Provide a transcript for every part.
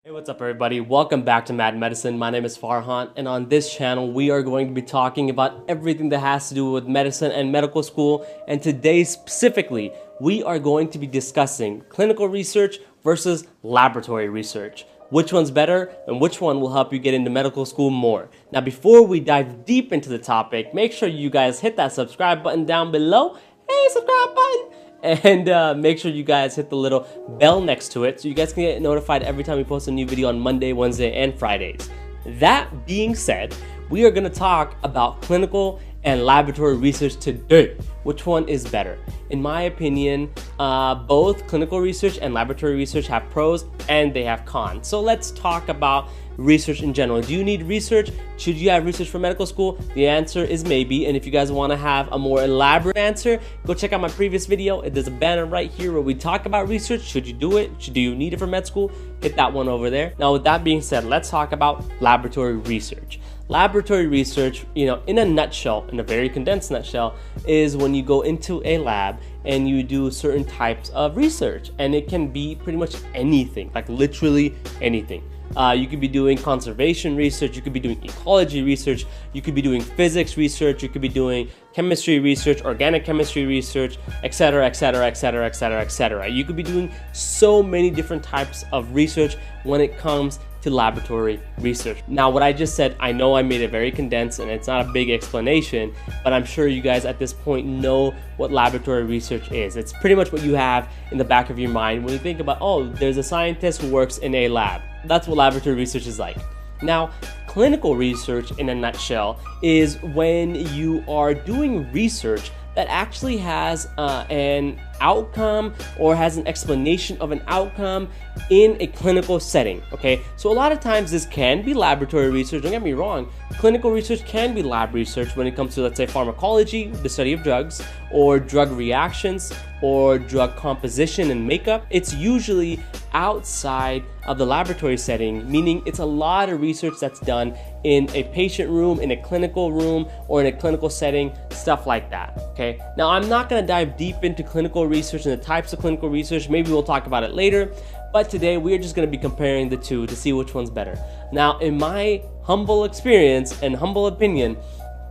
Hey, what's up everybody? Welcome back to Mad Medicine. My name is Farhan, and on this channel we are going to be talking about everything that has to do with medicine and medical school. And today specifically, we are going to be discussing clinical research versus laboratory research. Which one's better and which one will help you get into medical school more. Now, before we dive deep into the topic, make sure you guys hit that subscribe button down below. Hey, subscribe button! And make sure you guys hit the little bell next to it so you guys can get notified every time we post a new video on Monday, Wednesday, and Fridays. That being said, we are going to talk about clinical and laboratory research today. Which one is better? In my opinion, both clinical research and laboratory research have pros and they have cons. So let's talk about research in general. Do you need research? Should you have research for medical school? The answer is maybe. And if you guys want to have a more elaborate answer, go check out my previous video. There's a banner right here where we talk about research. Should you do it? Do you need it for med school? Hit that one over there. Now, with that being said, let's talk about laboratory research. Laboratory research, in a nutshell, in a very condensed nutshell, is when you go into a lab and you do certain types of research. And it can be pretty much anything, like literally anything. You could be doing conservation research, you could be doing ecology research, you could be doing physics research, you could be doing chemistry research, organic chemistry research, etc., etc., etc., etc., etc. You could be doing so many different types of research when it comes to laboratory research. Now, what I just said, I know I made it very condensed and it's not a big explanation, but I'm sure you guys at this point know what laboratory research is. It's pretty much what you have in the back of your mind when you think about, oh, there's a scientist who works in a lab. That's what laboratory research is like. Now, clinical research in a nutshell is when you are doing research that actually has an outcome or has an explanation of an outcome in a clinical setting, okay? So a lot of times this can be laboratory research, don't get me wrong. Clinical research can be lab research when it comes to, let's say, pharmacology, the study of drugs, or drug reactions, or drug composition and makeup. It's usually outside of the laboratory setting, meaning it's a lot of research that's done in a patient room, in a clinical room, or in a clinical setting, stuff like that, okay? Now, I'm not gonna dive deep into clinical research and the types of clinical research. Maybe we'll talk about it later, but today we're just gonna be comparing the two to see which one's better. Now, in my humble experience and humble opinion,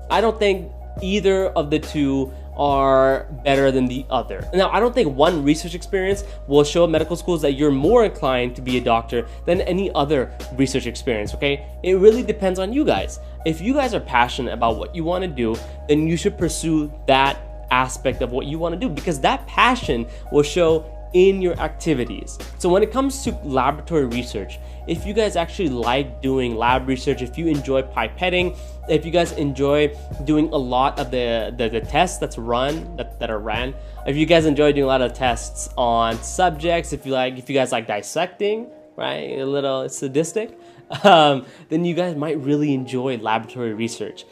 I don't think either of the two are better than the other. Now, I don't think one research experience will show at medical schools that you're more inclined to be a doctor than any other research experience, okay? It really depends on you guys. If you guys are passionate about what you want to do, then you should pursue that aspect of what you want to do, because that passion will show in your activities. So when it comes to laboratory research, if you guys actually like doing lab research, if you enjoy pipetting, if you guys enjoy doing a lot of the tests that are ran, if you guys enjoy doing a lot of tests on subjects, if you guys like dissecting, right, a little sadistic, then you guys might really enjoy laboratory research.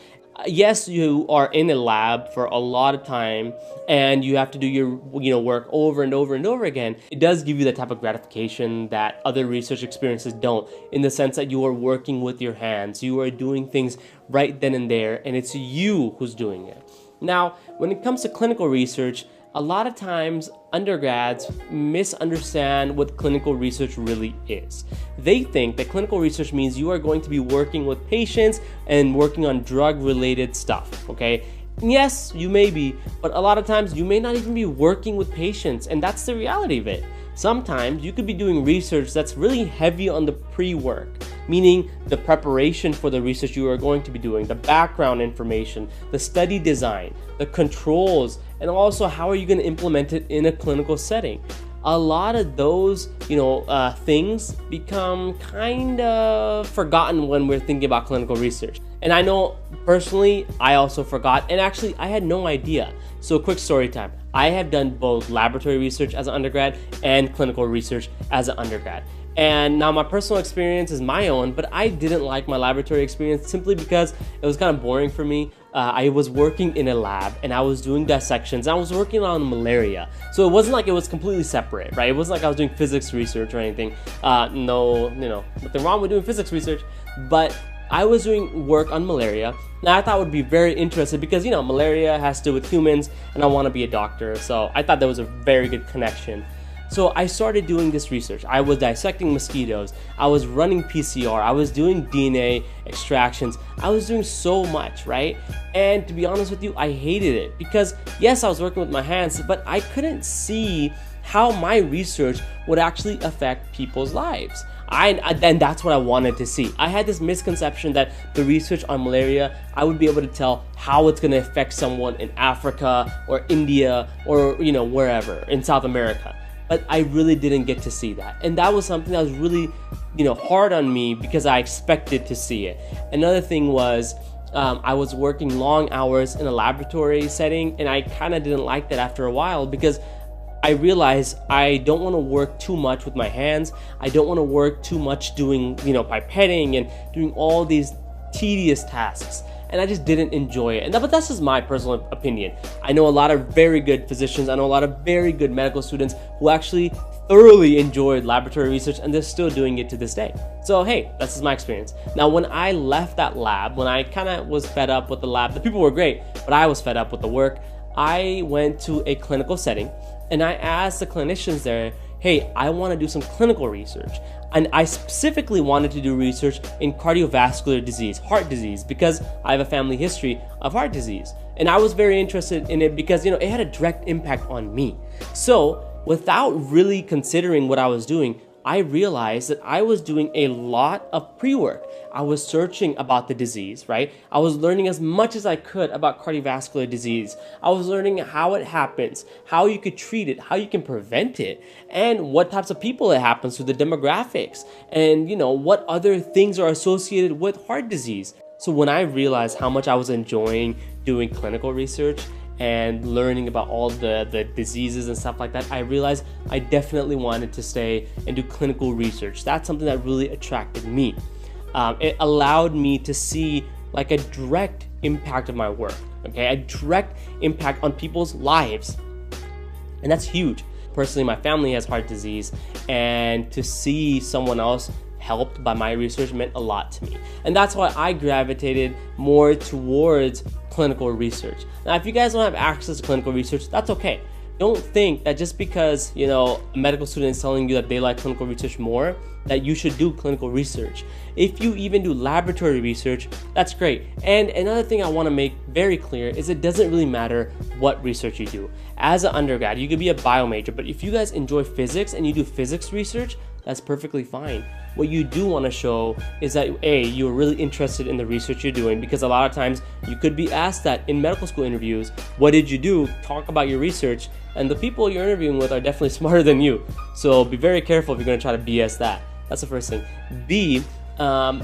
Yes, you are in a lab for a lot of time and you have to do your work over and over and over again. It does give you the type of gratification that other research experiences don't, in the sense that you are working with your hands, you are doing things right then and there, and it's you who's doing it. Now, when it comes to clinical research, a lot of times undergrads misunderstand what clinical research really is. They think that clinical research means you are going to be working with patients and working on drug-related stuff, okay? Yes, you may be, but a lot of times you may not even be working with patients, and that's the reality of it. Sometimes you could be doing research that's really heavy on the pre-work, meaning the preparation for the research you are going to be doing, the background information, the study design, the controls, and also how are you going to implement it in a clinical setting. A lot of those, things become kind of forgotten when we're thinking about clinical research. And I know personally, I also forgot, and actually I had no idea. So quick story time. I have done both laboratory research as an undergrad and clinical research as an undergrad. And now my personal experience is my own, but I didn't like my laboratory experience simply because it was kind of boring for me. I was working in a lab and I was doing dissections. I was working on malaria. So it wasn't like it was completely separate, right? It wasn't like I was doing physics research or anything. Nothing wrong with doing physics research, but I was doing work on malaria. Now I thought it would be very interesting because, malaria has to do with humans and I want to be a doctor. So I thought that was a very good connection. So I started doing this research. I was dissecting mosquitoes, I was running PCR, I was doing DNA extractions, I was doing so much, right? And to be honest with you, I hated it because yes, I was working with my hands, but I couldn't see how my research would actually affect people's lives. And that's what I wanted to see. I had this misconception that the research on malaria, I would be able to tell how it's going to affect someone in Africa or India or wherever in South America. But I really didn't get to see that. And that was something that was really hard on me because I expected to see it. Another thing was I was working long hours in a laboratory setting, and I kind of didn't like that after a while because I realized I don't want to work too much with my hands. I don't want to work too much doing, pipetting and doing all these tedious tasks. And I just didn't enjoy it. But that's just my personal opinion. I know a lot of very good physicians. I know a lot of very good medical students who actually thoroughly enjoyed laboratory research, and they're still doing it to this day. So hey, that's just my experience. Now, when I left that lab, when I kind of was fed up with the lab, the people were great, but I was fed up with the work, I went to a clinical setting. And I asked the clinicians there, hey, I want to do some clinical research. And I specifically wanted to do research in cardiovascular disease, heart disease, because I have a family history of heart disease. And I was very interested in it because, it had a direct impact on me. So without really considering what I was doing, I realized that I was doing a lot of pre-work. I was searching about the disease, right? I was learning as much as I could about cardiovascular disease. I was learning how it happens, how you could treat it, how you can prevent it, and what types of people it happens to, the demographics, and what other things are associated with heart disease. So when I realized how much I was enjoying doing clinical research and learning about all the diseases and stuff like that, I realized I definitely wanted to stay and do clinical research. That's something that really attracted me. It allowed me to see like a direct impact of my work, okay? A direct impact on people's lives. And that's huge. Personally, my family has heart disease, and to see someone else helped by my research meant a lot to me. And that's why I gravitated more towards clinical research. Now, if you guys don't have access to clinical research, that's okay. Don't think that just because, a medical student is telling you that they like clinical research more, that you should do clinical research. If you even do laboratory research, that's great. And another thing I want to make very clear is it doesn't really matter what research you do. As an undergrad, you could be a bio major, but if you guys enjoy physics and you do physics research, that's perfectly fine. What you do want to show is that A, you're really interested in the research you're doing, because a lot of times you could be asked that in medical school interviews. What did you do? Talk about your research. And the people you're interviewing with are definitely smarter than you. So be very careful if you're going to try to BS that. That's the first thing. B,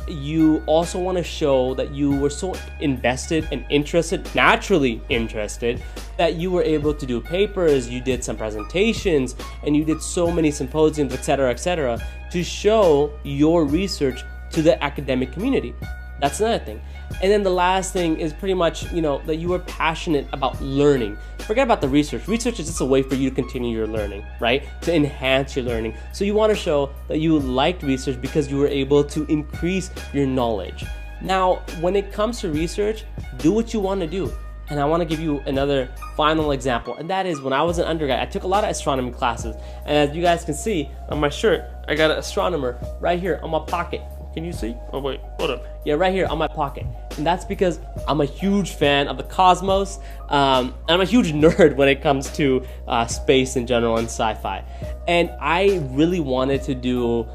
you also want to show that you were so invested and interested, naturally interested, that you were able to do papers, you did some presentations, and you did so many symposiums, etc., to show your research to the academic community. That's another thing. And then the last thing is pretty much, that you were passionate about learning. Forget about the research. Research is just a way for you to continue your learning, right? To enhance your learning. So you want to show that you liked research because you were able to increase your knowledge. Now, when it comes to research, do what you want to do. And I want to give you another final example, and that is when I was an undergrad, I took a lot of astronomy classes. And as you guys can see on my shirt, I got an astronomer right here on my pocket. Can you see? Oh wait, hold up. Yeah, right here on my pocket. And that's because I'm a huge fan of the cosmos. And I'm a huge nerd when it comes to space in general and sci-fi. And I really wanted to do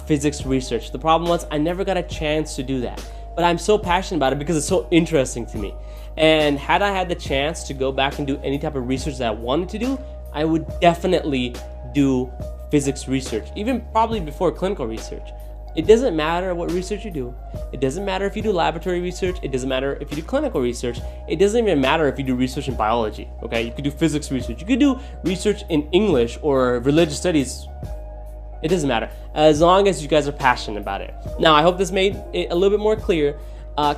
physics research. The problem was I never got a chance to do that. But I'm so passionate about it because it's so interesting to me. And had I had the chance to go back and do any type of research that I wanted to do, I would definitely do physics research, even probably before clinical research. It doesn't matter what research you do. It doesn't matter if you do laboratory research. It doesn't matter if you do clinical research. It doesn't even matter if you do research in biology, okay? You could do physics research. You could do research in English or religious studies. It doesn't matter, as long as you guys are passionate about it. Now, I hope this made it a little bit more clear.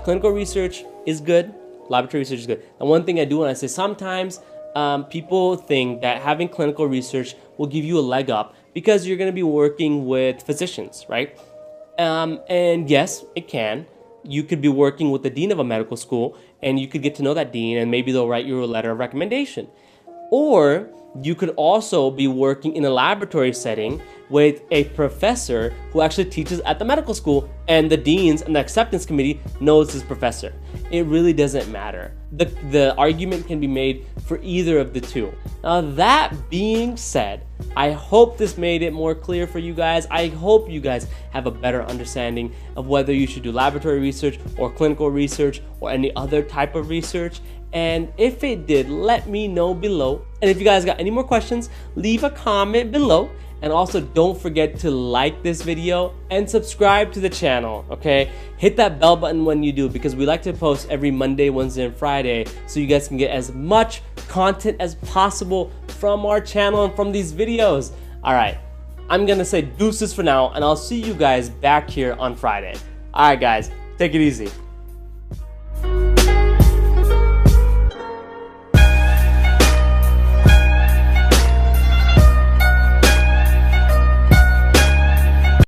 Clinical research is good. Laboratory research is good. And one thing I do want to say, sometimes people think that having clinical research will give you a leg up because you're going to be working with physicians, right? And yes, it can. You could be working with the dean of a medical school, and you could get to know that dean, and maybe they'll write you a letter of recommendation. Or you could also be working in a laboratory setting with a professor who actually teaches at the medical school, and the deans and the acceptance committee knows this professor. It really doesn't matter. The argument can be made for either of the two. Now, that being said, I hope this made it more clear for you guys. I hope you guys have a better understanding of whether you should do laboratory research or clinical research or any other type of research. And if it did, let me know below. And if you guys got any more questions, leave a comment below. And also don't forget to like this video and subscribe to the channel, okay? Hit that bell button when you do, because we like to post every Monday, Wednesday, and Friday so you guys can get as much content as possible from our channel and from these videos. All right, I'm gonna say deuces for now, and I'll see you guys back here on Friday. All right, guys, take it easy.